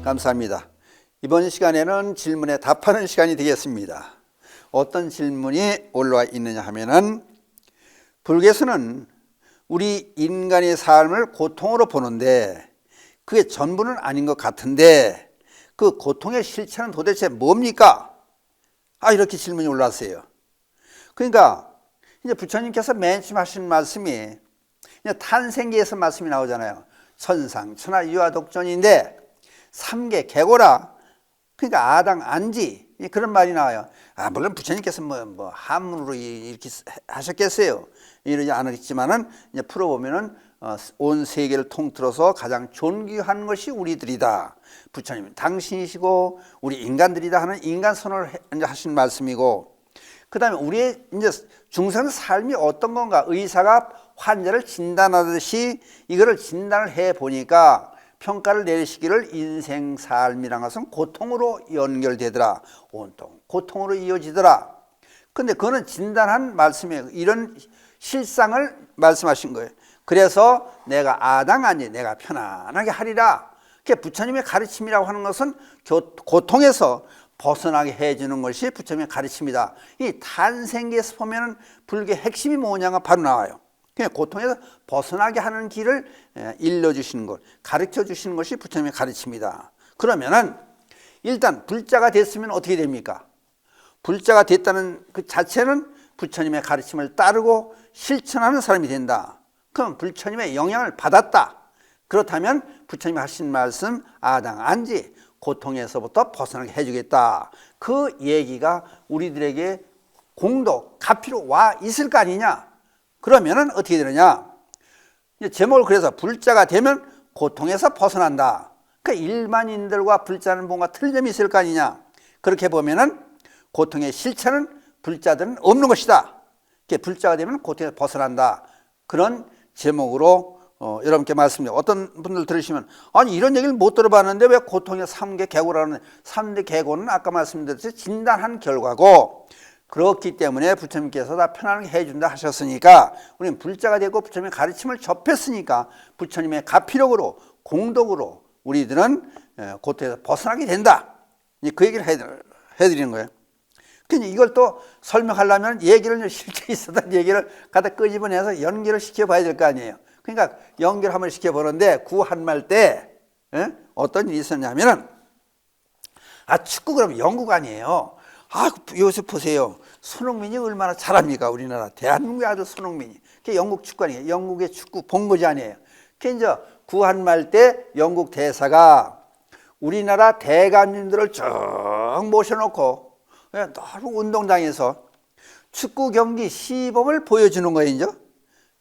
감사합니다. 이번 시간에는 질문에 답하는 시간이 되겠습니다. 어떤 질문이 올라와 있느냐 하면은, 불교에서는 우리 인간의 삶을 고통으로 보는데 그게 전부는 아닌 것 같은데 그 고통의 실체는 도대체 뭡니까? 이렇게 질문이 올라왔어요. 그러니까 이제 부처님께서 맨 처음 하신 말씀이 탄생기에서 말씀이 나오잖아요. 천상, 천하, 유아, 독존인데 3계 개고라. 그러니까 아당, 안지, 그런 말이 나와요. 물론 부처님께서 뭐 한문으로 이렇게 하셨겠어요. 이러지 않았지만은 이제 풀어보면은 온 세계를 통틀어서 가장 존귀한 것이 우리들이다. 부처님 당신이시고 우리 인간들이다 하는 인간 선언을 하신 말씀이고, 그 다음에 우리의 이제 중생 삶이 어떤 건가, 의사가 환자를 진단하듯이 이거를 진단을 해 보니까 평가를 내리시기를 인생 삶이란 것은 고통으로 연결되더라. 온통 고통으로 이어지더라. 근데 그거는 진단한 말씀이에요. 이런 실상을 말씀하신 거예요. 그래서 내가 아당하니 내가 편안하게 하리라. 그게 부처님의 가르침이라고 하는 것은 고통에서 벗어나게 해주는 것이 부처님의 가르침이다. 이 탄생기에서 보면은 불교의 핵심이 뭐냐가 바로 나와요. 그냥 고통에서 벗어나게 하는 길을 일러주시는 것, 가르쳐 주시는 것이 부처님의 가르침이다. 그러면은 일단 불자가 됐으면 어떻게 됩니까? 불자가 됐다는 그 자체는 부처님의 가르침을 따르고 실천하는 사람이 된다. 그럼 부처님의 영향을 받았다. 그렇다면 부처님이 하신 말씀 아당, 안지, 고통에서부터 벗어나게 해주겠다. 그 얘기가 우리들에게 공도, 가피로 와 있을 거 아니냐? 그러면은 어떻게 되느냐? 제목을 그래서 불자가 되면 고통에서 벗어난다. 그 일반인들과 불자는 뭔가 틀린 점이 있을 거 아니냐? 그렇게 보면은 고통의 실체는 불자들은 없는 것이다. 불자가 되면 고통에서 벗어난다. 그런 제목으로 여러분께 말씀드려요. 어떤 분들 들으시면 이런 얘기를 못 들어봤는데 왜 고통의 3계 개고라는, 3대 개고는 아까 말씀드렸듯이 진단한 결과고, 그렇기 때문에 부처님께서 다 편안하게 해준다 하셨으니까 우리는 불자가 되고 부처님의 가르침을 접했으니까 부처님의 가피력으로, 공덕으로 우리들은 고통에서 벗어나게 된다. 그 얘기를 해드리는 거예요. 근데 이걸 또 설명하려면 얘기를 실제 있었던 얘기를 갖다 끄집어내서 연결을 시켜봐야 될 거 아니에요. 그러니까 연결 한번 시켜보는데 구한말 때 어떤 일이 있었냐면은, 축구 그러면 영국 아니에요. 요새 보세요. 손흥민이 얼마나 잘합니까? 우리나라 대한민국의 아들 손흥민이. 그게 영국 축구 아니에요. 영국의 축구 본거지 아니에요. 그게 이제 구한말 때 영국 대사가 우리나라 대감님들을 쭉 모셔놓고 그냥 넓은 운동장에서 축구 경기 시범을 보여주는 거예요. 이제.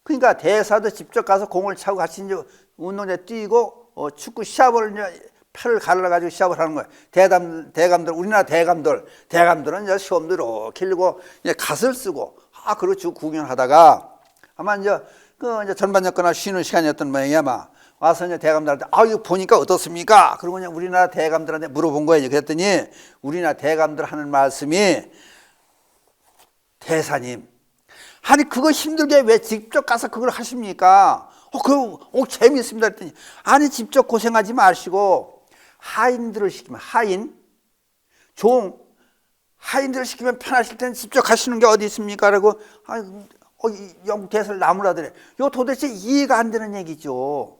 그러니까 대사도 직접 가서 공을 차고 같이 이제 운동장에 뛰고 축구 시합을 이제 팔을 갈라가지고 시합을 하는 거예요. 대감들, 우리나라 대감들은 이제 시험도 이렇게 길고 이제 갓을 쓰고 그렇죠. 구경하다가 아마 이제 이제 전반적거나 쉬는 시간이었던 모양이야. 아마 와서 이제 대감들한테 이거 보니까 어떻습니까? 그러고 그냥 우리나라 대감들한테 물어본 거예요. 그랬더니 우리나라 대감들 하는 말씀이, 대사님, 그거 힘들게 왜 직접 가서 그걸 하십니까? 그거 재미있습니다. 그랬더니 직접 고생하지 마시고 하인들을 시키면, 하인들을 시키면 편하실 때는 직접 가시는 게 어디 있습니까? 라고 영국 대사를 나무라더래. 이거 도대체 이해가 안 되는 얘기죠.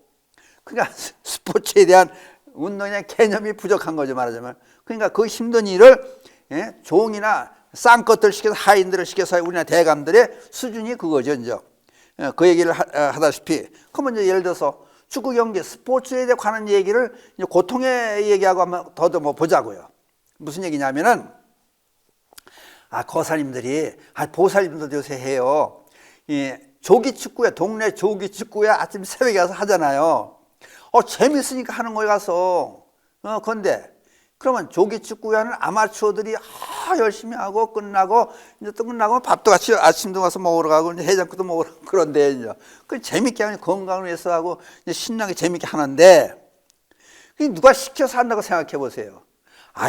그러니까 스포츠에 대한 운동에 대한 개념이 부족한 거죠, 말하자면. 그러니까 그 힘든 일을 종이나 싼 것들 시켜서, 하인들을 시켜서 우리나라 대감들의 수준이 그거죠, 이제. 그 얘기를 하다시피. 그러면 이제 예를 들어서 축구 경기, 스포츠에 관한 얘기를 이제 고통의 얘기하고 한번 더 보자고요. 무슨 얘기냐면은, 거사님들이, 보살님들도 요새 해요. 조기 축구회, 동네 조기 축구회 아침 새벽에 가서 하잖아요. 재밌으니까 하는 거에 가서. 근데 그러면 조기 축구회는 아마추어들이 열심히 하고 끝나고 이제 또 끝나고 밥도 같이 아침도 가서 먹으러 가고 이제 해장국도 먹으러 가고, 그런데 이제 그 재밌게 하는, 건강을 위해서 하고 이제 신나게 재밌게 하는데, 누가 시켜서 한다고 생각해 보세요.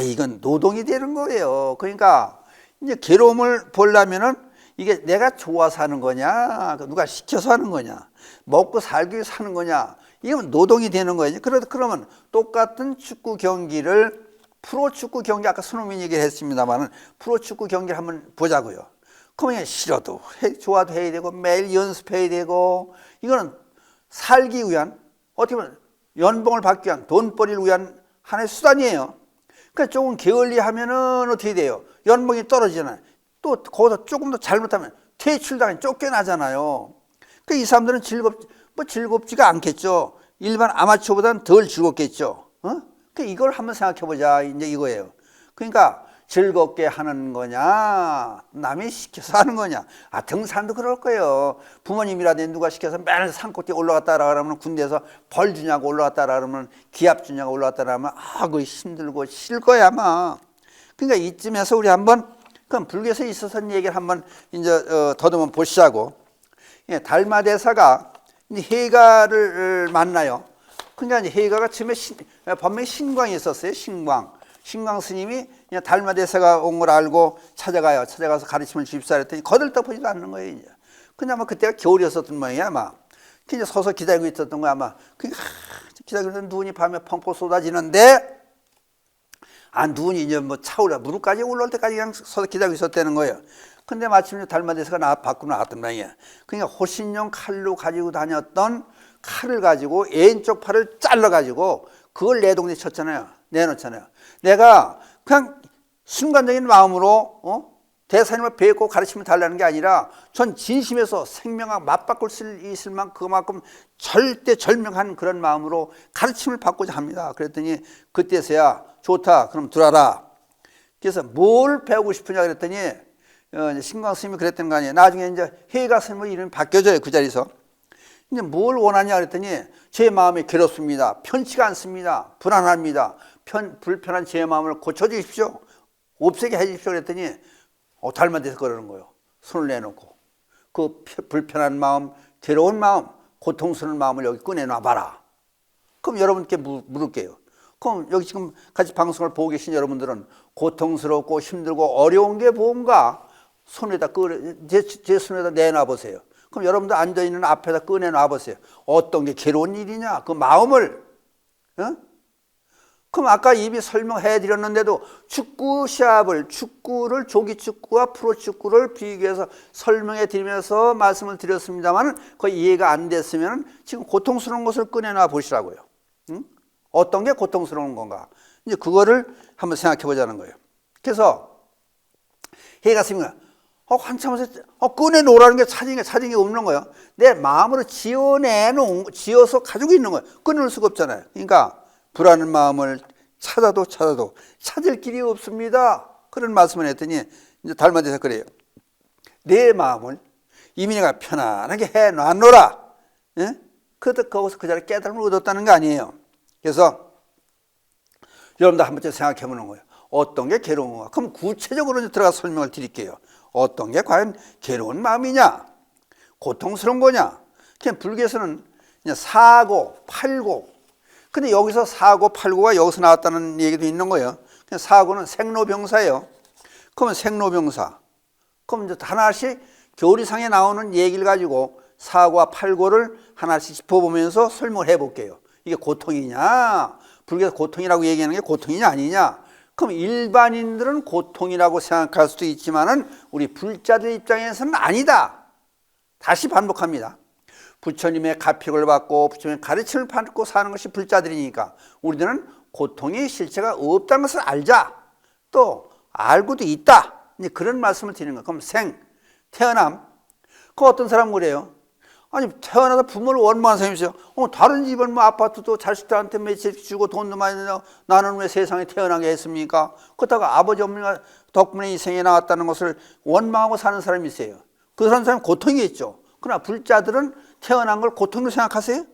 이건 노동이 되는 거예요. 그러니까 이제 괴로움을 보려면은 이게 내가 좋아서 하는 거냐, 누가 시켜서 하는 거냐, 먹고 살기 위해서 하는 거냐, 이건 노동이 되는 거예요. 그러면 똑같은 축구 경기를 프로축구 경기, 아까 손흥민 얘기를 했습니다만 프로축구 경기를 한번 보자고요. 그러면 싫어도 좋아도 해야 되고 매일 연습해야 되고, 이거는 살기 위한, 어떻게 보면 연봉을 받기 위한, 돈벌이를 위한 하나의 수단이에요. 그러니까 조금 게을리하면은 어떻게 돼요? 연봉이 떨어지잖아요. 또 거기서 조금 더 잘못하면 퇴출당해 쫓겨나잖아요. 그러니까 이 사람들은 즐겁지가 않겠죠. 일반 아마추어보다는 덜 즐겁겠죠. 그러니까 이걸 한번 생각해보자, 이제 이거예요. 그러니까 즐겁게 하는 거냐, 남이 시켜서 하는 거냐. 등산도 그럴 거예요. 부모님이라든지 누가 시켜서 맨날 산꼭대에 올라갔다 그러면, 군대에서 벌 주냐고 올라갔다 그러면, 기합 주냐고 올라갔다 그러면, 그거 힘들고 싫을 거야 아마. 그러니까 이쯤에서 우리 한번 그럼 불교에서 있어서는 얘기를 한번 이제 더듬어 보시자고. 달마대사가 이제 해가를 만나요. 그러니까 이제 해가가 처음에 법명에 신광이 있었어요. 신광 스님이 달마대사가 온 걸 알고 찾아가요. 찾아가서 가르침을 주십사 했더니 거들떠보지도 않는 거예요. 이제. 그냥 아마 그때가 겨울이었었던 모양이야 아마. 그냥 서서 기다리고 있었던 거야 아마. 그러니까 기다리던 눈이 밤에 펑펑 쏟아지는데, 눈이 이제 뭐 차오르 무릎까지 올라올 때까지 그냥 서서 기다리고 있었다는 거예요. 근데 마침 달마대사가 밖으로 나왔던 모양이야. 그러니까 호신용 칼로 가지고 다녔던 칼을 가지고 왼쪽 팔을 잘라가지고 그걸 내 동네에 쳤잖아요. 내놓잖아요. 내가 그냥 순간적인 마음으로 대사님을 뵙고 가르침을 달라는 게 아니라 전 진심에서 생명과 맞바꿀 수 있을 만큼 그만큼 절대 절명한 그런 마음으로 가르침을 받고자 합니다. 그랬더니 그때서야 좋다, 그럼 들어라. 그래서 뭘 배우고 싶으냐 그랬더니 신광 스님이 그랬던 거 아니에요. 나중에 이제 해가 스님 이름이 바뀌어져요. 그 자리에서. 이제 뭘 원하냐 그랬더니 제 마음이 괴롭습니다. 편치가 않습니다. 불안합니다. 불편한 제 마음을 고쳐주십시오. 없애게 해주십시오. 그랬더니 달마대서 그러는 거예요. 손을 내놓고 그 불편한 마음, 괴로운 마음, 고통스러운 마음을 여기 꺼내놔봐라. 그럼 여러분께 물을게요. 그럼 여기 지금 같이 방송을 보고 계신 여러분들은 고통스럽고 힘들고 어려운 게 뭔가 손에다 제 손에다 내놔보세요. 그럼 여러분들 앉아있는 앞에다 꺼내놔보세요. 어떤 게 괴로운 일이냐, 그 마음을. 그럼 아까 이미 설명해 드렸는데도 축구를 조기축구와 프로축구를 비교해서 설명해 드리면서 말씀을 드렸습니다만 거의 이해가 안 됐으면 지금 고통스러운 것을 꺼내놔 보시라고요. 어떤 게 고통스러운 건가? 이제 그거를 한번 생각해 보자는 거예요. 그래서 해가 스님이 한참 꺼내놓으라는 게 찾은 게 없는 거예요. 내 마음으로 지어서 가지고 있는 거예요. 끊을 수가 없잖아요. 그러니까 불안한 마음을 찾아도 찾을 길이 없습니다. 그런 말씀을 했더니 이제 달마대사 그래요. 내 마음을 이미 내가 편안하게 해놔노라. 예? 거기서 그 자리에 깨달음을 얻었다는 거 아니에요. 그래서 여러분들 한 번쯤 생각해 보는 거예요. 어떤 게 괴로운가? 그럼 구체적으로 들어가서 설명을 드릴게요. 어떤 게 과연 괴로운 마음이냐? 고통스러운 거냐? 그냥 불교에서는 그냥 사고, 팔고. 근데 여기서 사고, 팔고가 여기서 나왔다는 얘기도 있는 거예요. 그냥 사고는 생로병사예요. 그러면 생로병사. 그럼 이제 하나씩 교리상에 나오는 얘기를 가지고 사고와 팔고를 하나씩 짚어보면서 설명을 해볼게요. 이게 고통이냐? 불교에서 고통이라고 얘기하는 게 고통이냐 아니냐? 그럼 일반인들은 고통이라고 생각할 수도 있지만은 우리 불자들 입장에서는 아니다. 다시 반복합니다. 부처님의 가픽을 받고 부처님의 가르침을 받고 사는 것이 불자들이니까 우리들은 고통의 실체가 없다는 것을 알자. 또 알고도 있다. 이제 그런 말씀을 드리는 거예요. 그럼 태어남. 그 어떤 사람은 그래요. 아니 태어나서 부모를 원망하는 사람이 있어요. 다른 집은 뭐 아파트도 자식들한테 며칠 주고 돈도 많이 내고 나는 왜 세상에 태어나게 했습니까? 그렇다고 아버지 어머니가 덕분에 이 생에 나왔다는 것을 원망하고 사는 사람이 있어요. 그 사람은 고통이겠죠. 그러나 불자들은 태어난 걸 고통으로 생각하세요?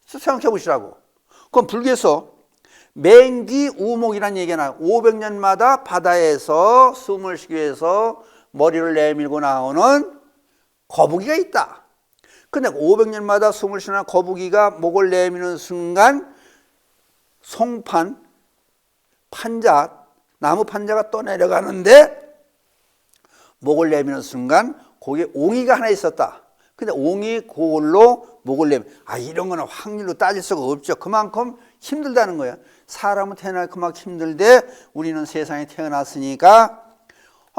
생각해 보시라고. 그럼 불교에서 맹귀 우목이라는 얘기가 나와요. 500년마다 바다에서 숨을 쉬기 위해서 머리를 내밀고 나오는 거북이가 있다. 근데 500년마다 숨을 쉬는 거북이가 목을 내미는 순간 송판, 나무 판자가 떠내려가는데 목을 내미는 순간 거기에 옹이가 하나 있었다. 근데 옹이 그걸로 목을 내면 이런 거는 확률로 따질 수가 없죠. 그만큼 힘들다는 거예요. 사람은 태어날 그만큼 힘들대 우리는 세상에 태어났으니까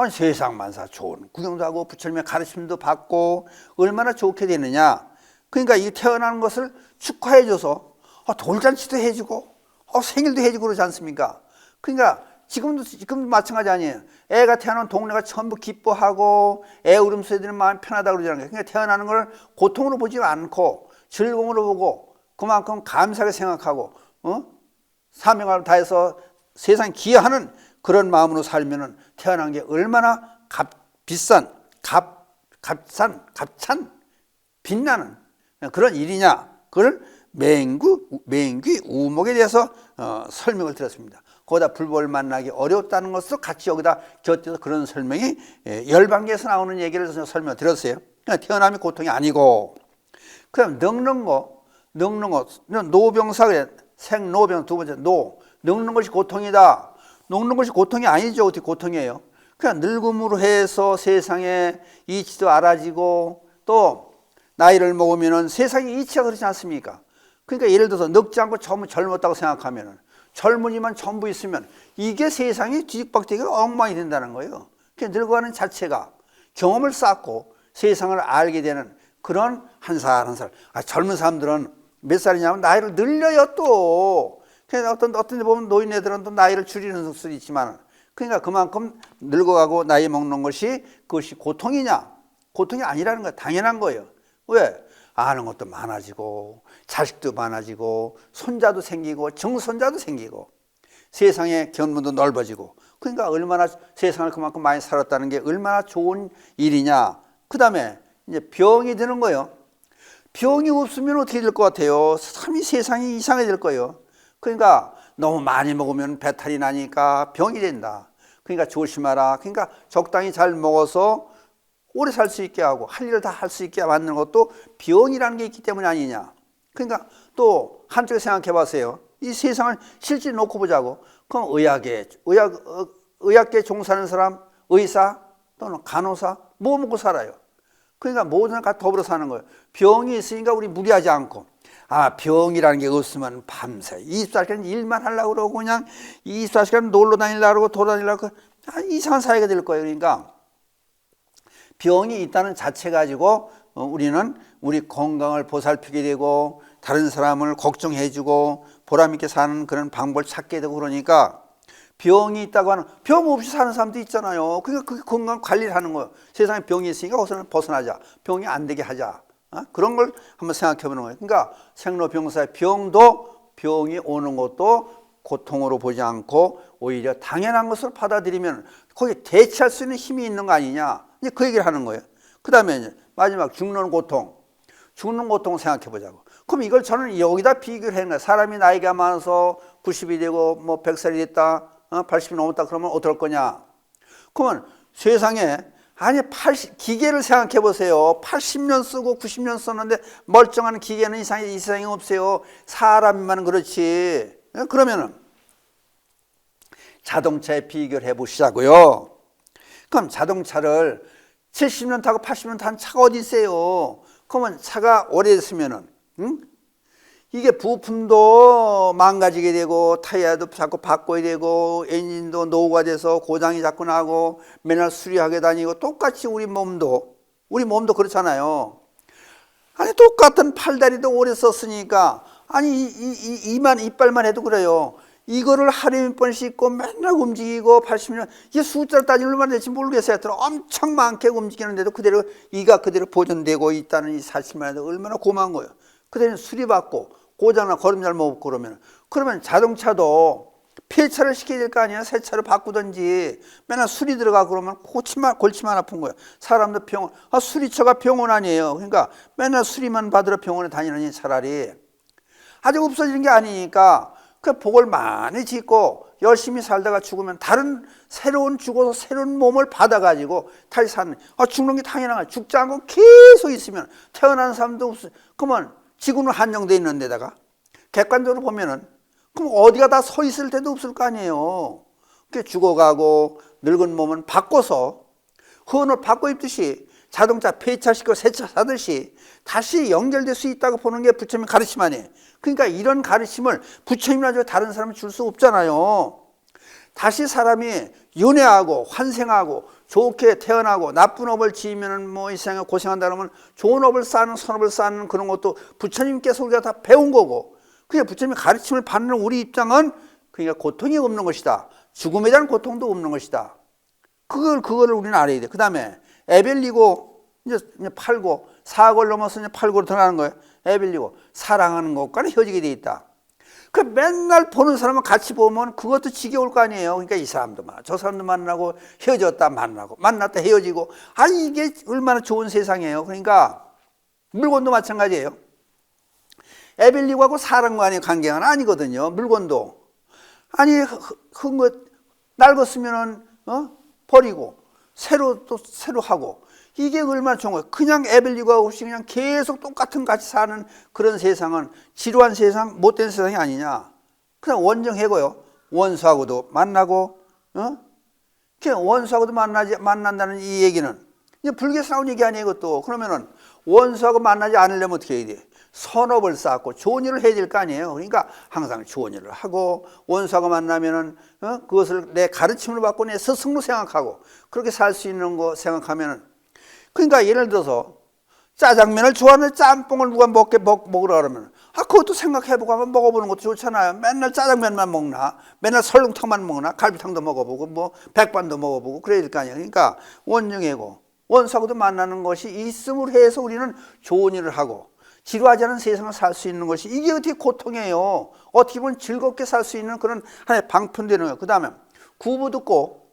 세상 만사 좋은 구경도 하고 부처님의 가르침도 받고 얼마나 좋게 되느냐. 그러니까 이 태어나는 것을 축하해줘서 돌잔치도 해주고 생일도 해주고 그러지 않습니까? 그러니까 지금도 마찬가지 아니에요. 애가 태어난 동네가 전부 기뻐하고 애 울음소리 들으면 마음이 편하다고 그러잖아요. 그러니까 태어나는 걸 고통으로 보지 않고 즐거움으로 보고 그만큼 감사하게 생각하고 사명을 다해서 세상에 기여하는 그런 마음으로 살면은 태어난 게 얼마나 값찬 빛나는 그런 일이냐. 그걸 맹귀 우목에 대해서 설명을 드렸습니다. 거기다 불법을 만나기 어렵다는 것으로 같이 여기다 곁들여서 그런 설명이 열반계에서 나오는 얘기를 설명을 드렸어요. 태어남이 고통이 아니고 그다음 늙는 거 노병사 그래. 생노병 두 번째 늙는 것이 고통이다. 늙는 것이 고통이 아니죠. 어떻게 고통이에요? 그냥 늙음으로 해서 세상에 이치도 알아지고 또 나이를 먹으면은 세상의 이치가 그렇지 않습니까? 그러니까 예를 들어서 늙지 않고 젊었다고 생각하면은 젊은이만 전부 있으면 이게 세상이 뒤집박대기가 엉망이 된다는 거예요. 그러니까 늙어가는 자체가 경험을 쌓고 세상을 알게 되는 그런 한 살 한 살. 젊은 사람들은 몇 살이냐면 나이를 늘려요 또. 그래서 어떤 데 보면 노인네들은 또 나이를 줄이는 수도 있지만 그러니까 그만큼 늙어가고 나이 먹는 것이 그것이 고통이냐? 고통이 아니라는 거예요. 당연한 거예요. 왜? 아는 것도 많아지고 자식도 많아지고 손자도 생기고 증손자도 생기고 세상의 견문도 넓어지고 그러니까 얼마나 세상을 그만큼 많이 살았다는 게 얼마나 좋은 일이냐. 그 다음에 이제 병이 드는 거예요. 병이 없으면 어떻게 될 것 같아요? 참 이 세상이 이상해질 거예요. 그러니까 너무 많이 먹으면 배탈이 나니까 병이 된다. 그러니까 조심하라. 그러니까 적당히 잘 먹어서 오래 살 수 있게 하고 할 일을 다 할 수 있게 만드는 것도 병이라는 게 있기 때문이 아니냐. 그러니까 또 한쪽에 생각해 보세요. 이 세상을 실제 놓고 보자고. 그럼 의학계 종사하는 사람, 의사 또는 간호사 뭐 먹고 살아요? 그러니까 모든 걸 더불어 사는 거예요. 병이 있으니까 우리 무리하지 않고 병이라는 게 없으면 밤새 24시간 일만 하려고 그러고 그냥 24시간 놀러 다니려고 그러고 돌아다니려고 이상한 사회가 될 거예요. 그러니까 병이 있다는 자체 가지고 우리는 우리 건강을 보살피게 되고 다른 사람을 걱정해주고 보람있게 사는 그런 방법을 찾게 되고 그러니까 병이 있다고 하는 병 없이 사는 사람도 있잖아요. 그러니까 그 건강 관리를 하는 거예요. 세상에 병이 있으니까 거기서는 벗어나자. 병이 안 되게 하자. 그런 걸 한번 생각해 보는 거예요. 그러니까 생로병사의 병이 오는 것도 고통으로 보지 않고 오히려 당연한 것을 받아들이면 거기에 대체할 수 있는 힘이 있는 거 아니냐. 이제 그 얘기를 하는 거예요. 그 다음에 마지막 죽는 고통 생각해 보자고. 그럼 이걸 저는 여기다 비교를 하는 거예요. 사람이 나이가 많아서 90이 되고 뭐 100살이 됐다, 80이 넘었다 그러면 어떨 거냐. 그러면 세상에 기계를 생각해 보세요. 80년 쓰고 90년 썼는데 멀쩡한 기계는 이 세상에 없어요. 사람만 그렇지. 그러면은 자동차에 비교를 해 보시자고요. 그럼 자동차를 70년 타고 80년 탄 차가 어디 있어요? 그러면 차가 오래됐으면은 이게 부품도 망가지게 되고 타이어도 자꾸 바꿔야 되고 엔진도 노후가 돼서 고장이 자꾸 나고 맨날 수리하게 다니고 똑같이 우리 몸도 그렇잖아요. 똑같은 팔다리도 오래 썼으니까 이빨만 해도 그래요. 이거를 하루에 몇 번 씻고 맨날 움직이고 80년 이게 숫자를 따지면 얼마나 될지 모르겠어요. 엄청 많게 움직이는데도 이가 그대로 보존되고 있다는 이 사실만 해도 얼마나 고마운 거예요. 그대로 수리받고 고장나 걸음 잘 못 걷고 그러면 자동차도 폐차를 시켜야 될 거 아니에요. 새 차를 바꾸든지 맨날 수리 들어가고 그러면 골치만 아픈 거예요. 사람도 병원 수리처가 병원 아니에요. 그러니까 맨날 수리만 받으러 병원에 다니느니 차라리 아직 없어지는 게 아니니까 그 복을 많이 짓고 열심히 살다가 죽으면 죽어서 새로운 몸을 받아가지고 다시 사는. 죽는 게 당연한 거야. 죽지 않고 계속 있으면 태어나는 사람도 없어. 그러면 지구는 한정되어 있는 데다가 객관적으로 보면은 그럼 어디가 다 서 있을 데도 없을 거 아니에요. 죽어가고 늙은 몸은 바꿔서 헌옷 바꿔 입듯이 자동차 폐차시키고 새차 사듯이 다시 연결될 수 있다고 보는 게 부처님 가르침 아니에요. 그러니까 이런 가르침을 부처님이나 저 다른 사람이 줄 수 없잖아요. 다시 사람이 윤회하고 환생하고 좋게 태어나고 나쁜 업을 지으면 뭐 이 세상에 고생한다 그러면 좋은 업을 쌓는 선업을 쌓는 그런 것도 부처님께서 우리가 다 배운 거고, 그게 부처님의 가르침을 받는 우리 입장은 그러니까 고통이 없는 것이다. 죽음에 대한 고통도 없는 것이다. 그거를 우리는 알아야 돼. 그 다음에 애벨리고 이제 팔고 사고를 넘어서 이제 팔고로 들어가는 거예요. 애벨리고 사랑하는 것과는 헤어지게 돼 있다. 그 맨날 보는 사람은 같이 보면 그것도 지겨울 거 아니에요. 그러니까 이 사람도 만나, 저 사람도 만나고 헤어졌다 만나고 만났다 헤어지고, 아니 이게 얼마나 좋은 세상이에요. 그러니까 물건도 마찬가지예요. 에벨리고하고 사람과의 관계는 아니거든요. 물건도 아니 흙거 낡았으면은 버리고 새로 또 새로 하고, 이게 얼마나 좋은 거예요. 그냥 에벨리고 없이 그냥 계속 똑같은 같이 사는 그런 세상은 지루한 세상, 못된 세상이 아니냐. 그냥 원정해고요. 원수하고도 만나고, 그냥 원수하고도 만난다는 이 얘기는 이제 불교에서 나온 얘기 아니에요. 이것도. 그러면은 원수하고 만나지 않으려면 어떻게 해야 돼? 선업을 쌓고 좋은 일을 해야 될 거 아니에요. 그러니까 항상 좋은 일을 하고, 원수하고 만나면은 그것을 내 가르침을 받고 내 스승으로 생각하고 그렇게 살 수 있는 거 생각하면은, 그러니까 예를 들어서 짜장면을 좋아하는데 짬뽕을 누가 먹으라 그러면 그것도 생각해보고 한번 먹어보는 것도 좋잖아요. 맨날 짜장면만 먹나, 맨날 설렁탕만 먹나, 갈비탕도 먹어보고 뭐 백반도 먹어보고 그래야 될 거 아니에요. 그러니까 원정이고 원수하고도 만나는 것이 있음으로 해서 우리는 좋은 일을 하고 지루하지 않은 세상을 살 수 있는 것이, 이게 어떻게 고통이에요. 어떻게 보면 즐겁게 살 수 있는 그런 하나의 방편되는 거예요. 그 다음에 구부 듣고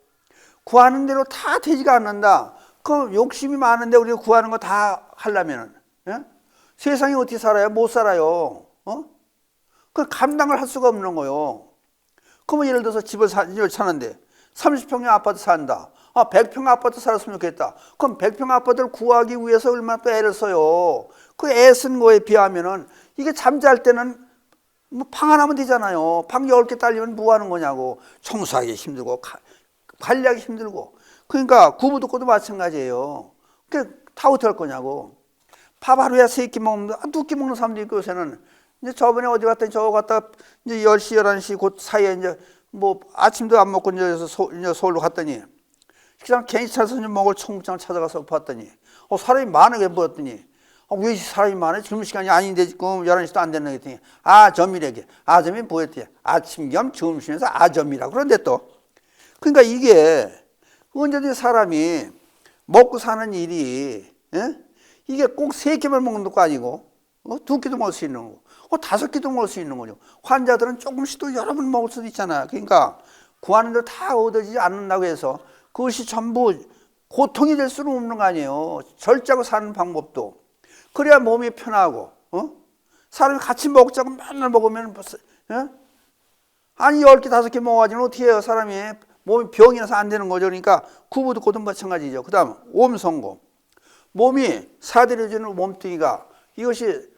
구하는 대로 다 되지가 않는다. 그 욕심이 많은데 우리가 구하는 거 다 하려면은, 예? 세상에 어떻게 살아요? 못 살아요. 그 감당을 할 수가 없는 거예요. 그러면 예를 들어서 집을 사는데 30평형 아파트 산다. 100평 아파트 살았으면 좋겠다. 그럼 100평 아파트를 구하기 위해서 얼마나 또 애를 써요. 그 애 쓴 거에 비하면은 이게 잠잘 때는 뭐 방 하나면 되잖아요. 방 10개 딸리면 뭐 하는 거냐고. 청소하기 힘들고 관리하기 힘들고. 그러니까 구부 듣고도 마찬가지예요. 다 어떻게 할 거냐고. 밥 하루에 3끼 먹는데 2끼 먹는 사람도 있고, 요새는 이제 저번에 어디 갔더니 저거 갔다 이제 10시 11시 곧 사이에 이제 뭐 아침도 안 먹고 이제 서울로 갔더니 그냥 괜찮아서 먹을 청국장을 찾아가서 봤더니 사람이 많으게 보였더니 왜 사람이 많아? 젊은 시간이 아닌데 지금 11시도 안 됐나 했더니 아점이래게. 아점이 뭐였대? 아침 겸 점심에서 아점이라고. 그런데 또 그러니까 이게 언제든지 사람이 먹고 사는 일이, 예? 이게 꼭 3끼만 먹는 것도 아니고 2끼도 먹을 수 있는 거고 5끼도 먹을 수 있는 거죠. 환자들은 조금씩 또 여러 번 먹을 수도 있잖아요. 그러니까 구하는 대로 다 얻어지지 않는다고 해서 그것이 전부 고통이 될 수는 없는 거 아니에요. 절제하고 사는 방법도. 그래야 몸이 편하고, 사람이 같이 먹자고 맨날 먹으면, 아니 10개 5개 먹어가지고 어떻게 해요. 사람이 몸이 병이 나서 안 되는 거죠. 그러니까 구부 듣고도 마찬가지죠. 그 다음 오음성고. 몸이 사들여지는 몸뚱이가 이것이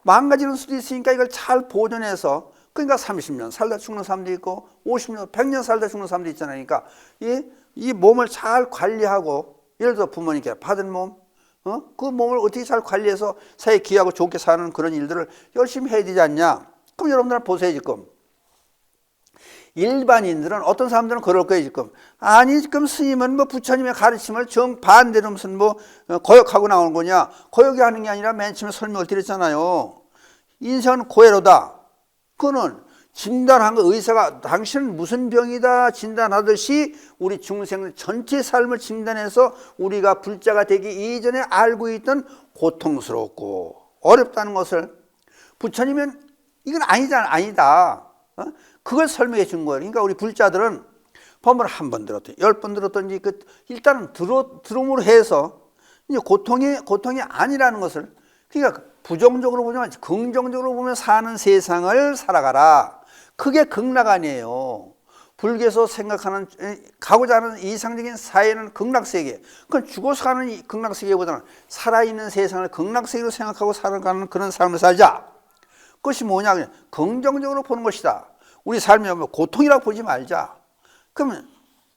망가지는 수도 있으니까 이걸 잘 보존해서, 그러니까 30년 살다 죽는 사람도 있고 50년 100년 살다 죽는 사람도 있잖아요. 그러니까 이 몸을 잘 관리하고, 예를 들어 부모님께 받은 몸, 그 몸을 어떻게 잘 관리해서 사회 귀하고 좋게 사는 그런 일들을 열심히 해야 되지 않냐. 그럼 여러분들은 보세요. 지금 일반인들은, 어떤 사람들은 그럴 거예요. 지금 아니 지금 스님은 뭐 부처님의 가르침을 정반대로 무슨 뭐 거역하고 나오는 거냐. 거역이 하는 게 아니라 맨 처음에 설명을 드렸잖아요. 인생은 고해로다. 그거는 진단한 거, 의사가 당신은 무슨 병이다 진단하듯이 우리 중생 전체 삶을 진단해서 우리가 불자가 되기 이전에 알고 있던 고통스럽고 어렵다는 것을 부처님은 이건 아니다. 그걸 설명해 준 거예요. 그러니까 우리 불자들은 법을 한 번 들었든 10번 들었든지 일단은 들음으로 해서 이제 고통이 아니라는 것을, 그러니까 부정적으로 보면 긍정적으로 보면 사는 세상을 살아가라. 그게 극락 아니에요. 불교에서 생각하는, 가고자 하는 이상적인 사회는 극락세계. 그건 죽어서 가는 극락세계보다는 살아있는 세상을 극락세계로 생각하고 살아가는 그런 삶을 살자. 그것이 뭐냐, 그냥 긍정적으로 보는 것이다. 우리 삶이 고통이라고 보지 말자. 그러면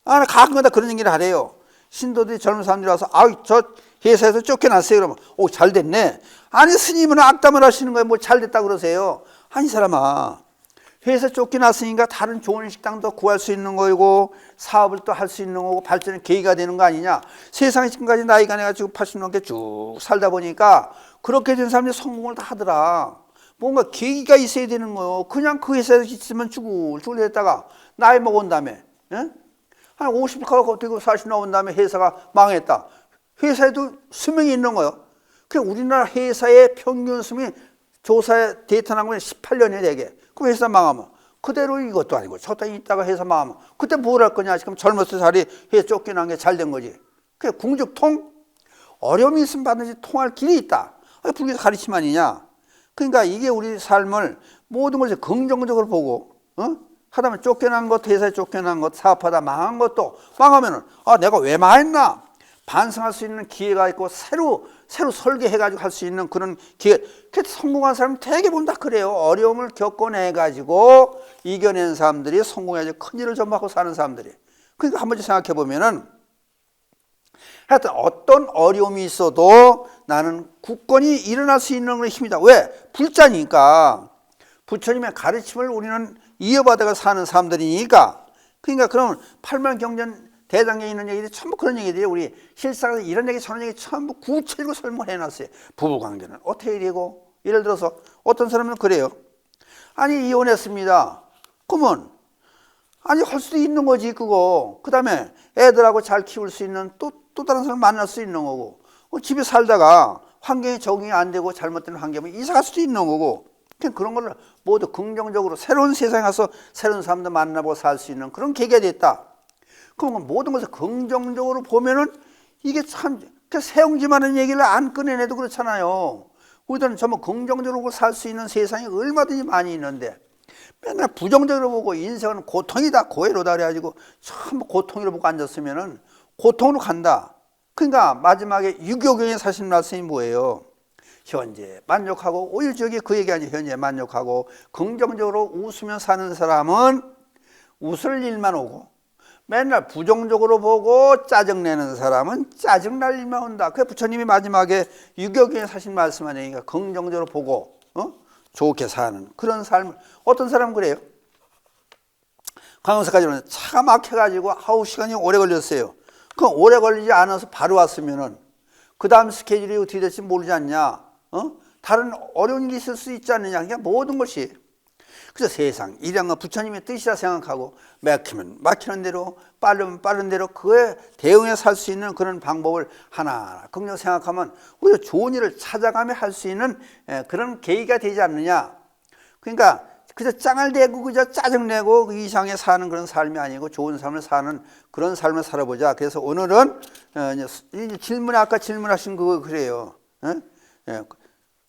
가끔가다 그런 얘기를 하래요. 신도들이 젊은 사람들이 와서 저 회사에서 쫓겨났어요. 그러면 잘 됐네. 아니 스님은 악담을 하시는 거예요. 뭐 잘 됐다 그러세요. 아니 사람아, 회사 쫓겨났으니까 다른 좋은 식당도 구할 수 있는 거고 사업을 또 할 수 있는 거고 발전의 계기가 되는 거 아니냐. 세상에 지금까지 나이가 내가지고 80 넘게 쭉 살다 보니까 그렇게 된 사람들이 성공을 다 하더라. 뭔가 계기가 있어야 되는 거예요. 그냥 그 회사에서 있으면 죽을 됐다가 나이 먹은 다음에 한 50하고 되고 40 나온 다음에 회사가 망했다. 회사에도 수명이 있는 거예요. 그냥 우리나라 회사의 평균 수명이 조사에 데이터 나온 건 18년이 되게. 그럼 회사 망하면 그대로 이것도 아니고 저따 있다가 회사 망하면 그때 뭘 할 거냐. 지금 젊었을 살이 회사 쫓겨난 게 잘 된 거지. 그게 궁죽통? 어려움이 있으면 반드시 통할 길이 있다. 불교에서 가르침 아니냐. 그러니까 이게 우리 삶을 모든 것을 긍정적으로 보고 하다 보면 쫓겨난 것, 회사에 쫓겨난 것, 사업하다 망한 것도 망하면은 내가 왜 망했나 반성할 수 있는 기회가 있고 새로 설계해가지고 할 수 있는 그런 기회. 그래서 성공한 사람은 되게 보면 다 그래요. 어려움을 겪어내가지고 이겨낸 사람들이 성공해서 큰일을 전부하고 사는 사람들이. 그러니까 한 번씩 생각해 보면은 하여튼 어떤 어려움이 있어도 나는 굳건히 일어날 수 있는 건 힘이다. 왜? 불자니까. 부처님의 가르침을 우리는 이어받아가 사는 사람들이니까. 그러니까 그러면 팔만경전 대장경에 있는 얘기들이 전부 그런 얘기들이 우리 실상에서 이런 얘기 저런 얘기 전부 구체적으로 설명을 해놨어요. 부부관계는 어떻게 해야 되고, 예를 들어서 어떤 사람은 그래요. 아니 이혼했습니다. 그러면 아니 할 수도 있는 거지 그거. 그 다음에 애들하고 잘 키울 수 있는 또 다른 사람 만날 수 있는 거고, 집에 살다가 환경이 적응이 안 되고 잘못된 환경이면 이사 갈 수도 있는 거고. 그런 걸 모두 긍정적으로 새로운 세상에 가서 새로운 사람들 만나보고 살 수 있는 그런 계기가 됐다. 그럼 모든 것을 긍정적으로 보면은 이게 참, 세용지만한 얘기를 안 꺼내내도 그렇잖아요. 우리들은 전부 긍정적으로 살 수 있는 세상이 얼마든지 많이 있는데 맨날 부정적으로 보고 인생은 고통이다, 고해로다 그래가지고 전부 고통으로 보고 앉았으면은 고통으로 간다. 그러니까 마지막에 유교경에 사신 말씀이 뭐예요? 현재 만족하고, 오일적이 그 얘기 아니에요. 현재 만족하고 긍정적으로 웃으며 사는 사람은 웃을 일만 오고, 맨날 부정적으로 보고 짜증내는 사람은 짜증날 일만 온다. 그게 부처님이 마지막에 유교경에 사신 말씀 아니니까 긍정적으로 보고 좋게 사는 그런 삶을. 어떤 사람은 그래요. 강원사까지 오는데 차가 막혀가지고 시간이 오래 걸렸어요. 그럼 오래 걸리지 않아서 바로 왔으면은 그 다음 스케줄이 어떻게 될지 모르지 않냐. 다른 어려운 일이 있을 수 있지 않느냐. 그냥 모든 것이. 그래서 세상 이런 건 부처님의 뜻이라 생각하고 막히면 막히는 대로, 빠르면 빠른 대로 그에 대응해 살 수 있는 그런 방법을 하나하나 긍정 생각하면 우리가 좋은 일을 찾아가며 할 수 있는 그런 계기가 되지 않느냐. 그러니까 그저 짱을 대고 그저 짜증내고 그 이상에 사는 그런 삶이 아니고 좋은 삶을 사는 그런 삶을 살아보자. 그래서 오늘은 질문에 아까 질문하신 그거 그래요.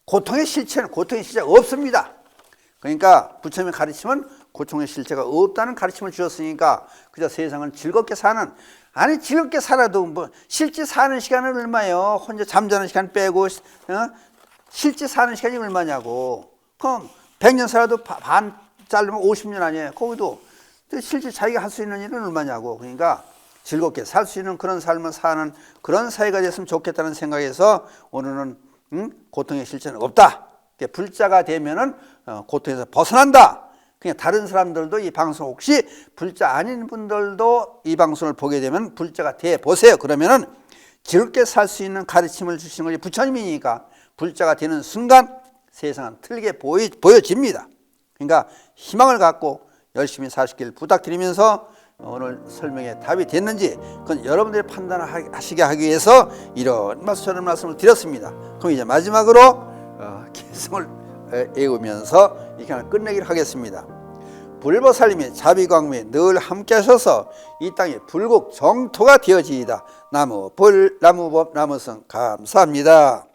고통의 실체는 없습니다. 그러니까 부처님의 가르침은 고통의 실체가 없다는 가르침을 주셨으니까 그저 세상을 즐겁게 사는, 아니 즐겁게 살아도 뭐 실제 사는 시간은 얼마예요? 혼자 잠자는 시간 빼고 실제 사는 시간이 얼마냐고. 그럼 100년 살아도 반 자르면 50년 아니에요. 거기도 실제 자기가 할 수 있는 일은 얼마냐고. 그러니까 즐겁게 살 수 있는 그런 삶을 사는 그런 사회가 됐으면 좋겠다는 생각에서 오늘은 고통의 실체는 없다. 불자가 되면은 고통에서 벗어난다. 그냥 다른 사람들도 이 방송 혹시 불자 아닌 분들도 이 방송을 보게 되면 불자가 돼 보세요. 그러면은 즐겁게 살 수 있는 가르침을 주시는 것이 부처님이니까 불자가 되는 순간 세상은 틀게 보여집니다. 그러니까 희망을 갖고 열심히 사시길 부탁드리면서 오늘 설명에 답이 됐는지 그건 여러분들이 판단하시게 하기 위해서 이런 저런 말씀을 드렸습니다. 그럼 이제 마지막으로 개성을 애우면서 이 시간을 끝내기를 하겠습니다. 불보살님의 자비광명에 늘 함께 하셔서 이 땅이 불국 정토가 되어지이다. 나무불 나무법 나무성 감사합니다.